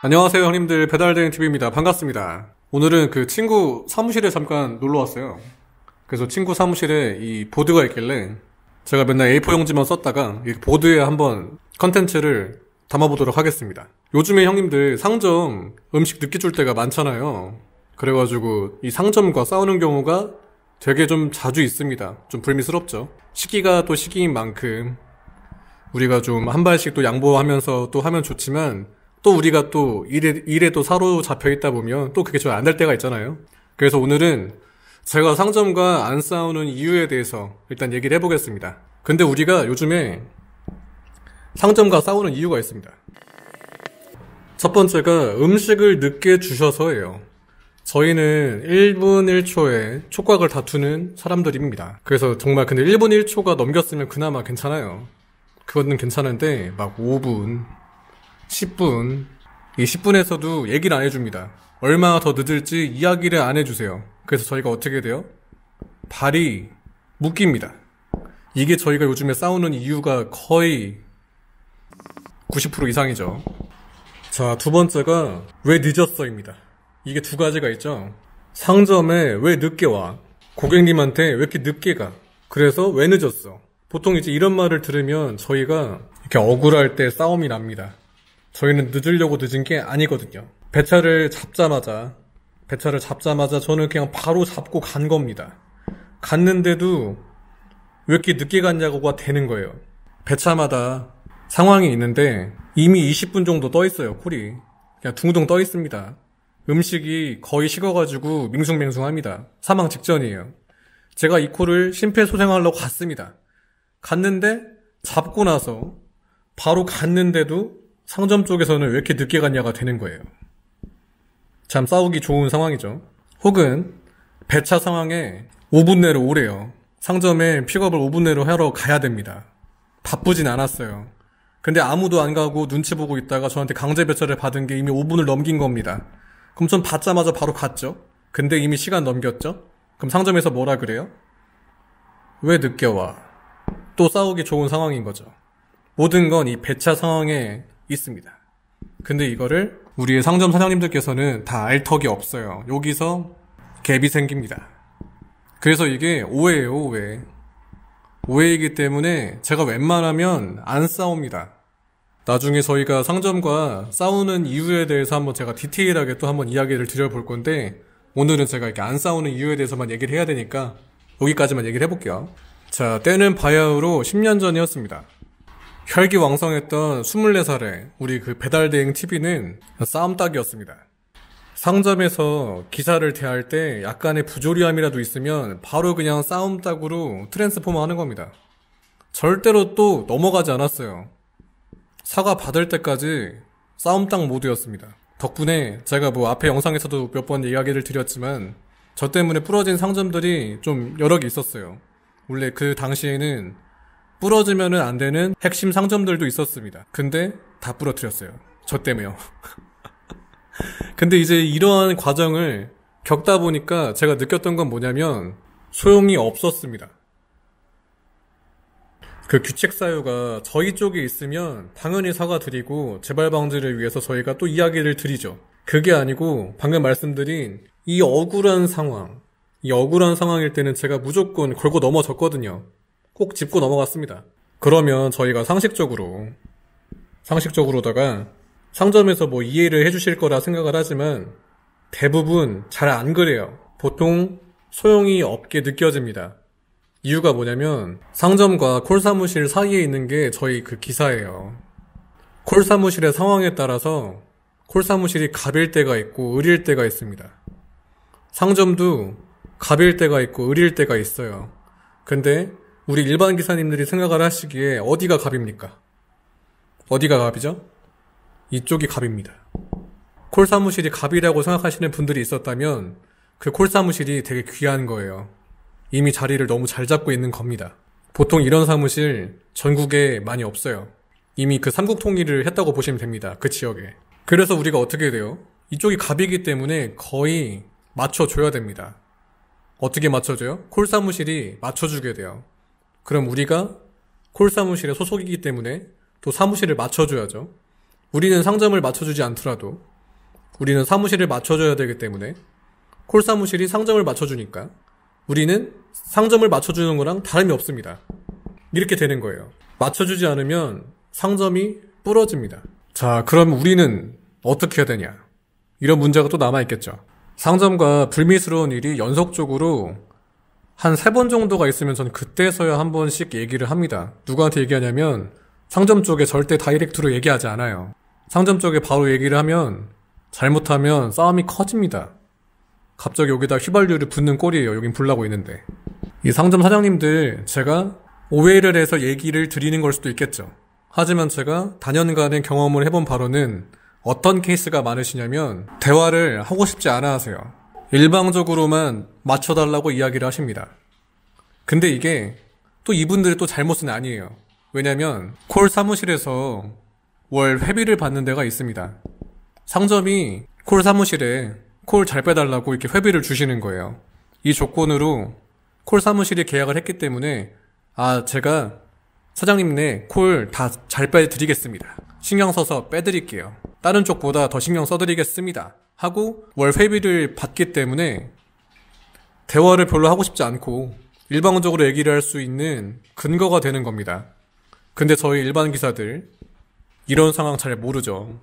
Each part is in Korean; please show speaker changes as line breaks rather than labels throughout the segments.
안녕하세요 형님들, 배달대행TV입니다. 반갑습니다. 오늘은 그 친구 사무실에 잠깐 놀러왔어요. 그래서 친구 사무실에 이 보드가 있길래 제가 맨날 A4 용지만 썼다가 이 보드에 한번 컨텐츠를 담아보도록 하겠습니다. 요즘에 형님들 상점 음식 늦게 줄 때가 많잖아요. 그래가지고 이 상점과 싸우는 경우가 되게 좀 자주 있습니다. 좀 불미스럽죠. 시기가 또 시기인 만큼 우리가 좀 한 발씩 또 양보하면서 또 하면 좋지만, 또 우리가 또 일에 또 사로잡혀 있다 보면 또 그게 좀 안 될 때가 있잖아요. 그래서 오늘은 제가 상점과 안 싸우는 이유에 대해서 일단 얘기를 해보겠습니다. 근데 우리가 요즘에 상점과 싸우는 이유가 있습니다. 첫 번째가 음식을 늦게 주셔서예요. 저희는 1분 1초에 촉각을 다투는 사람들입니다. 그래서 정말 근데 1분 1초가 넘겼으면 그나마 괜찮아요. 그거는 괜찮은데 막 5분 10분, 이 10분에서도 얘기를 안 해줍니다. 얼마나 더 늦을지 이야기를 안 해주세요. 그래서 저희가 어떻게 돼요? 발이 묶입니다. 이게 저희가 요즘에 싸우는 이유가 거의 90% 이상이죠. 자, 두 번째가 왜 늦었어입니다. 이게 두 가지가 있죠. 상점에 왜 늦게 와? 고객님한테 왜 이렇게 늦게 가? 그래서 왜 늦었어? 보통 이제 이런 말을 들으면 저희가 이렇게 억울할 때 싸움이 납니다. 저희는 늦으려고 늦은 게 아니거든요. 배차를 잡자마자 저는 그냥 바로 잡고 간 겁니다. 갔는데도 왜 이렇게 늦게 갔냐고가 되는 거예요. 배차마다 상황이 있는데 이미 20분 정도 떠 있어요. 콜이 그냥 둥둥 떠 있습니다. 음식이 거의 식어가지고 밍숭맹숭합니다. 사망 직전이에요. 제가 이 콜을 심폐소생하려고 갔습니다. 갔는데 잡고 나서 바로 갔는데도 상점 쪽에서는 왜 이렇게 늦게 갔냐가 되는 거예요. 참 싸우기 좋은 상황이죠. 혹은 배차 상황에 5분 내로 오래요. 상점에 픽업을 5분 내로 하러 가야 됩니다. 바쁘진 않았어요. 근데 아무도 안 가고 눈치 보고 있다가 저한테 강제 배차를 받은 게 이미 5분을 넘긴 겁니다. 그럼 전 받자마자 바로 갔죠. 근데 이미 시간 넘겼죠. 그럼 상점에서 뭐라 그래요? 왜 늦게 와? 또 싸우기 좋은 상황인 거죠. 모든 건 이 배차 상황에 있습니다. 근데 이거를 우리의 상점 사장님들께서는 다 알 턱이 없어요. 여기서 갭이 생깁니다. 그래서 이게 오해예요, 오해. 오해이기 때문에 제가 웬만하면 안 싸웁니다. 나중에 저희가 상점과 싸우는 이유에 대해서 한번 제가 디테일하게 또 한번 이야기를 드려볼 건데, 오늘은 제가 이렇게 안 싸우는 이유에 대해서만 얘기를 해야 되니까 여기까지만 얘기를 해볼게요. 자, 때는 바야흐로 10년 전이었습니다. 혈기왕성했던 24살의 우리 그 배달대행 TV는 싸움닭이었습니다. 상점에서 기사를 대할 때 약간의 부조리함이라도 있으면 바로 그냥 싸움닭으로 트랜스포머 하는 겁니다. 절대로 또 넘어가지 않았어요. 사과 받을 때까지 싸움닭 모드였습니다. 덕분에 제가 뭐 앞에 영상에서도 몇 번 이야기를 드렸지만 저 때문에 부러진 상점들이 좀 여러 개 있었어요. 원래 그 당시에는 부러지면은 안 되는 핵심 상점들도 있었습니다. 근데 다 부러뜨렸어요. 저 때문에요. 근데 이제 이러한 과정을 겪다 보니까 제가 느꼈던 건 뭐냐면 소용이 없었습니다. 그 규칙 사유가 저희 쪽에 있으면 당연히 사과드리고 재발 방지를 위해서 저희가 또 이야기를 드리죠. 그게 아니고 방금 말씀드린 이 억울한 상황일 때는 제가 무조건 걸고 넘어졌거든요. 꼭 짚고 넘어갔습니다. 그러면 저희가 상식적으로다가 상점에서 뭐 이해를 해주실 거라 생각을 하지만 대부분 잘 안 그래요. 보통 소용이 없게 느껴집니다. 이유가 뭐냐면 상점과 콜사무실 사이에 있는 게 저희 그 기사예요. 콜사무실의 상황에 따라서 콜사무실이 갑일 때가 있고 을일 때가 있습니다. 상점도 갑일 때가 있고 을일 때가 있어요. 근데 우리 일반 기사님들이 생각을 하시기에 어디가 갑입니까? 어디가 갑이죠? 이쪽이 갑입니다. 콜사무실이 갑이라고 생각하시는 분들이 있었다면 그 콜사무실이 되게 귀한 거예요. 이미 자리를 너무 잘 잡고 있는 겁니다. 보통 이런 사무실 전국에 많이 없어요. 이미 그 삼국 통일을 했다고 보시면 됩니다. 그 지역에. 그래서 우리가 어떻게 돼요? 이쪽이 갑이기 때문에 거의 맞춰줘야 됩니다. 어떻게 맞춰줘요? 콜사무실이 맞춰주게 돼요. 그럼 우리가 콜사무실의 소속이기 때문에 또 사무실을 맞춰줘야죠. 우리는 상점을 맞춰주지 않더라도 우리는 사무실을 맞춰줘야 되기 때문에 콜 사무실이 상점을 맞춰주니까 우리는 상점을 맞춰주는 거랑 다름이 없습니다. 이렇게 되는 거예요. 맞춰주지 않으면 상점이 부러집니다. 자, 그럼 우리는 어떻게 해야 되냐? 이런 문제가 또 남아있겠죠. 상점과 불미스러운 일이 연속적으로 한 3번 정도가 있으면 저는 그때서야 한 번씩 얘기를 합니다. 누구한테 얘기하냐면 상점 쪽에 절대 다이렉트로 얘기하지 않아요. 상점 쪽에 바로 얘기를 하면 잘못하면 싸움이 커집니다. 갑자기 여기다 휘발유를 붓는 꼴이에요. 여긴 불나고 있는데. 이 상점 사장님들 제가 오해를 해서 얘기를 드리는 걸 수도 있겠죠. 하지만 제가 단연간의 경험을 해본 바로는 어떤 케이스가 많으시냐면 대화를 하고 싶지 않아 하세요. 일방적으로만 맞춰달라고 이야기를 하십니다. 근데 이게 또 이분들의 또 잘못은 아니에요. 왜냐면 콜 사무실에서 월 회비를 받는 데가 있습니다. 상점이 콜 사무실에 콜 잘 빼달라고 이렇게 회비를 주시는 거예요. 이 조건으로 콜 사무실이 계약을 했기 때문에 제가 사장님네 콜 다 잘 빼드리겠습니다. 신경 써서 빼드릴게요. 다른 쪽보다 더 신경 써드리겠습니다. 하고 월 회비를 받기 때문에 대화를 별로 하고 싶지 않고 일방적으로 얘기를 할 수 있는 근거가 되는 겁니다. 근데 저희 일반 기사들 이런 상황 잘 모르죠.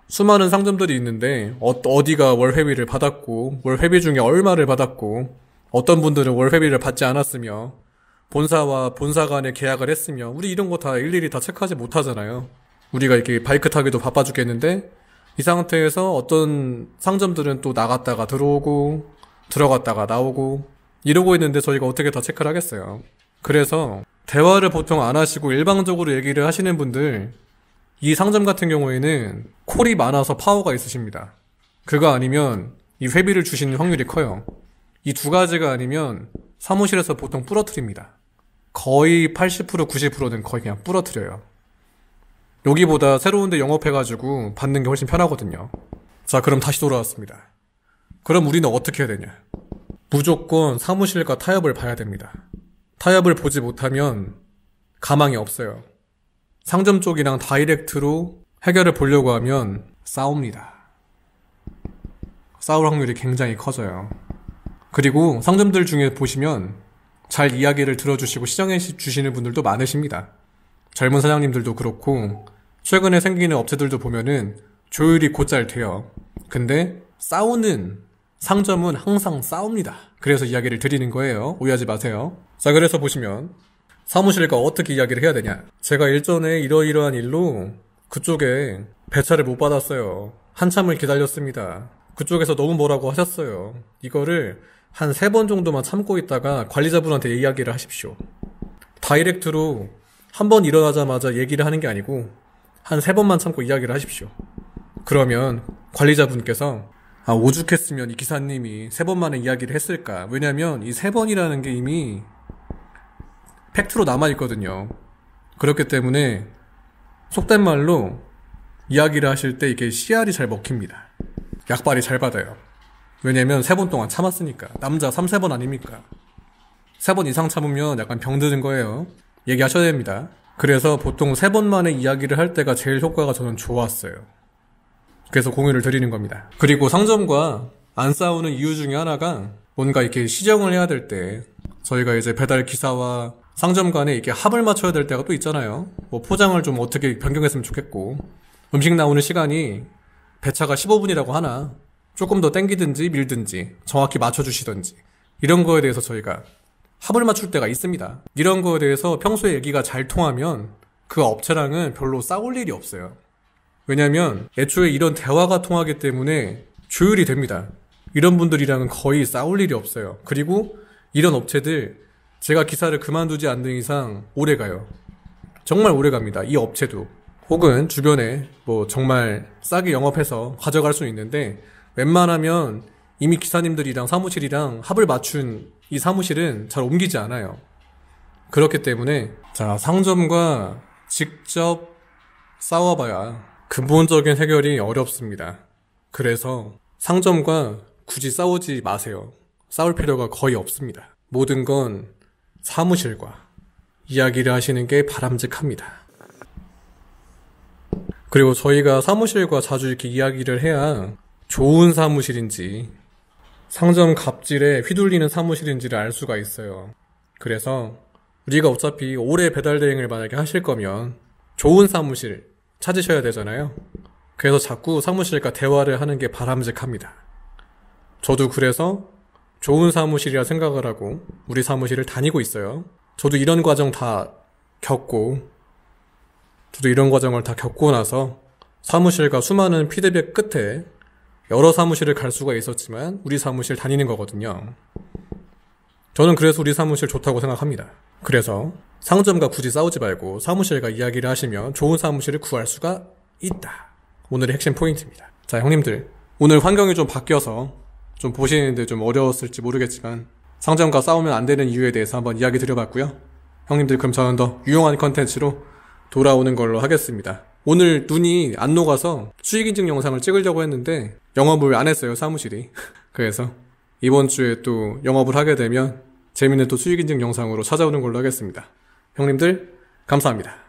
수많은 상점들이 있는데 어디가 월 회비를 받았고 월 회비 중에 얼마를 받았고 어떤 분들은 월 회비를 받지 않았으며 본사와 본사 간에 계약을 했으며 우리 이런 거 다 일일이 다 체크하지 못하잖아요. 우리가 이렇게 바이크 타기도 바빠 죽겠는데 이 상태에서 어떤 상점들은 또 나갔다가 들어오고 들어갔다가 나오고 이러고 있는데 저희가 어떻게 다 체크를 하겠어요. 그래서 대화를 보통 안 하시고 일방적으로 얘기를 하시는 분들 이 상점 같은 경우에는 콜이 많아서 파워가 있으십니다. 그거 아니면 이 회비를 주시는 확률이 커요. 이 두 가지가 아니면 사무실에서 보통 부러뜨립니다. 거의 80% 90%는 거의 그냥 부러뜨려요. 여기보다 새로운 데 영업해가지고 받는 게 훨씬 편하거든요. 자, 그럼 다시 돌아왔습니다. 그럼 우리는 어떻게 해야 되냐? 무조건 사무실과 타협을 봐야 됩니다. 타협을 보지 못하면 가망이 없어요. 상점 쪽이랑 다이렉트로 해결을 보려고 하면 싸웁니다. 싸울 확률이 굉장히 커져요. 그리고 상점들 중에 보시면 잘 이야기를 들어주시고 시정해 주시는 분들도 많으십니다. 젊은 사장님들도 그렇고 최근에 생기는 업체들도 보면은 조율이 곧잘 돼요. 근데 싸우는 상점은 항상 싸웁니다. 그래서 이야기를 드리는 거예요. 오해하지 마세요. 자, 그래서 보시면 사무실과 어떻게 이야기를 해야 되냐. 제가 일전에 이러이러한 일로 그쪽에 배차를 못 받았어요. 한참을 기다렸습니다. 그쪽에서 너무 뭐라고 하셨어요. 이거를 한 3번 정도만 참고 있다가 관리자분한테 이야기를 하십시오. 다이렉트로 한 번 일어나자마자 얘기를 하는 게 아니고 한 3번만 참고 이야기를 하십시오. 그러면 관리자분께서 오죽했으면 이 기사님이 3번 만에 이야기를 했을까. 왜냐면 이 3번이라는 게 이미 팩트로 남아있거든요. 그렇기 때문에 속된 말로 이야기를 하실 때 이게 씨알이 잘 먹힙니다. 약발이 잘 받아요. 왜냐면 3번 동안 참았으니까. 남자 3, 4번 아닙니까? 3번 이상 참으면 약간 병드는 거예요. 얘기하셔야 됩니다. 그래서 보통 3번 만에 이야기를 할 때가 제일 효과가 저는 좋았어요. 그래서 공유를 드리는 겁니다. 그리고 상점과 안 싸우는 이유 중에 하나가 뭔가 이렇게 시정을 해야 될 때 저희가 이제 배달 기사와 상점 간에 이렇게 합을 맞춰야 될 때가 또 있잖아요. 뭐 포장을 좀 어떻게 변경했으면 좋겠고 음식 나오는 시간이 배차가 15분이라고 하나 조금 더 땡기든지 밀든지 정확히 맞춰주시든지 이런 거에 대해서 저희가 합을 맞출 때가 있습니다. 이런 거에 대해서 평소에 얘기가 잘 통하면 그 업체랑은 별로 싸울 일이 없어요. 왜냐면 애초에 이런 대화가 통하기 때문에 조율이 됩니다. 이런 분들이랑은 거의 싸울 일이 없어요. 그리고 이런 업체들 제가 기사를 그만두지 않는 이상 오래 가요. 정말 오래 갑니다. 이 업체도. 혹은 주변에 뭐 정말 싸게 영업해서 가져갈 수 있는데 웬만하면 이미 기사님들이랑 사무실이랑 합을 맞춘 이 사무실은 잘 옮기지 않아요. 그렇기 때문에 상점과 직접 싸워봐야 근본적인 해결이 어렵습니다. 그래서 상점과 굳이 싸우지 마세요. 싸울 필요가 거의 없습니다. 모든 건 사무실과 이야기를 하시는 게 바람직합니다. 그리고 저희가 사무실과 자주 이렇게 이야기를 해야 좋은 사무실인지 상점 갑질에 휘둘리는 사무실인지를 알 수가 있어요. 그래서 우리가 어차피 오래 배달 대행을 만약에 하실 거면 좋은 사무실 찾으셔야 되잖아요. 그래서 자꾸 사무실과 대화를 하는 게 바람직합니다. 저도 그래서 좋은 사무실이라 생각을 하고 우리 사무실을 다니고 있어요. 저도 이런 과정 다 겪고 저도 이런 과정을 다 겪고 나서 사무실과 수많은 피드백 끝에 여러 사무실을 갈 수가 있었지만 우리 사무실 다니는 거거든요. 저는 그래서 우리 사무실 좋다고 생각합니다. 그래서 상점과 굳이 싸우지 말고 사무실과 이야기를 하시면 좋은 사무실을 구할 수가 있다. 오늘의 핵심 포인트입니다. 자, 형님들, 오늘 환경이 좀 바뀌어서 좀 보시는데 좀 어려웠을지 모르겠지만 상점과 싸우면 안 되는 이유에 대해서 한번 이야기 드려봤고요. 형님들, 그럼 저는 더 유용한 컨텐츠로 돌아오는 걸로 하겠습니다. 오늘 눈이 안 녹아서 수익인증 영상을 찍으려고 했는데 영업을 안 했어요, 사무실이. 그래서 이번 주에 또 영업을 하게 되면 재밌는 또 수익인증 영상으로 찾아오는 걸로 하겠습니다. 형님들, 감사합니다.